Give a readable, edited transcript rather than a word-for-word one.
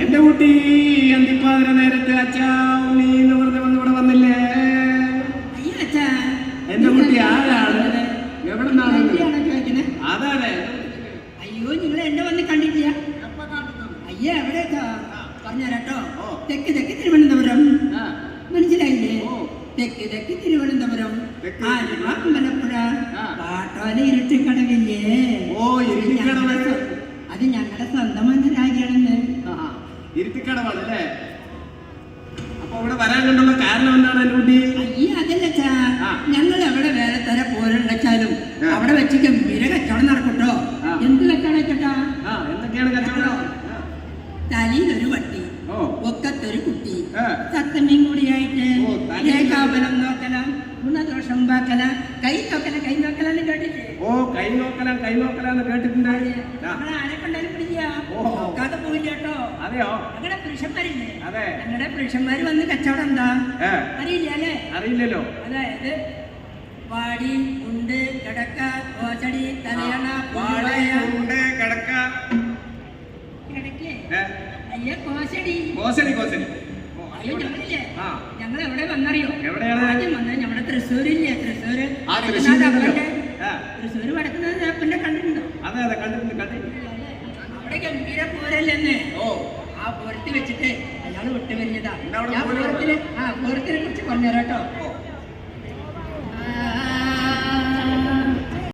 എന്റെ കുട്ടി അന്തിപ്പാതിര നേരത്തെ അച്ഛാ ഉണ്ണി എന്ന് പറഞ്ഞ് വന്നിവിടെ വന്നില്ലേ? എന്റെ കുട്ടി ആരാണ്? എവിടെ നിന്നാണ്? അതാണ്. അയ്യോ നിങ്ങൾ എന്നെ വന്ന് കണ്ടിട്ടില്ല. അയ്യോ എവിടെയാ പറഞ്ഞുതരാട്ടോ. തെക്ക് തെക്ക് തിരുവനന്തപുരം, മനസ്സിലായില്ലേ? തെക്ക് തെക്ക് തിരുവനന്തപുരം, ആലുവ അമ്പലപ്പുഴ, കാട്ടോല ഇരുട്ടിക്കടവില്ലേ? അത് ഞങ്ങളുടെ സ്വന്തം മനസ്സിലാക്കിയാണെന്ന്. ഇരുട്ടിക്കടവാണല്ലേ? അപ്പൊ അവിടെ വരാൻ കണ്ടുള്ള കാരണം എന്താണ് എന്റെ കുട്ടി? അയ്യോ അതല്ലച്ചാ, ഞങ്ങൾ എവിടെ വേറെ തര പോരണ്ടാലും അവിടെ വെച്ച് ഗംഭീര കച്ചവടം നടക്കൂട്ടോ. എന്ത് കച്ചവടം വെച്ചോട്ടാ? എന്തൊക്കെയാണ് കച്ചവടം? തലയിലൊരു വട്ടി, ഒക്കത്തൊരു കുട്ടി, സത്തമ്മയും കൂടിയായിട്ട് രേഖാബലം നോക്കല, ഗുണദോഷം ഉണ്ടാക്കല, കൈ നോക്കല എന്ന് കേട്ടില്ലേ? കൈ നോക്കലാന്ന് കേട്ടിട്ടുണ്ട്. ആരെ കണ്ടാലും പിടിക്കുക, നോക്കാതെ പോയില്ല കേട്ടോ. അതെയോ? ഞങ്ങളുടെ പുരുഷന്മാരില്ലേ? അതെ. ഞങ്ങളുടെ പുരുഷന്മാര് വന്ന് കച്ചവടം എന്താ അറിയില്ല അല്ലേ? അറിയില്ലല്ലോ. അതായത് വാടി, ഉണ്ട്, കിടക്ക, കോച്ചടി, തലയണ, കിടക്ക, അയ്യ കോശടി. അയ്യോ ഞങ്ങളില്ലേ, ഞങ്ങൾ എവിടെ വന്നറിയോ? ആദ്യം വന്നത് നമ്മുടെ തൃശ്ശൂരില്ലേ? തൃശ്ശൂര് വടക്കുന്നത് അപ്പന്റെ കണ്ടിട്ടുണ്ടോ? അവിടെ ഗംഭീര പൂരല്ലെന്ന്. ആ പൂരത്തിൽ വെച്ചിട്ട് അയാൾ വിട്ടുവരിഞ്ഞതാ. ഞാൻ പൂരത്തിനെ കുറിച്ച് പറഞ്ഞുതരാട്ടോ.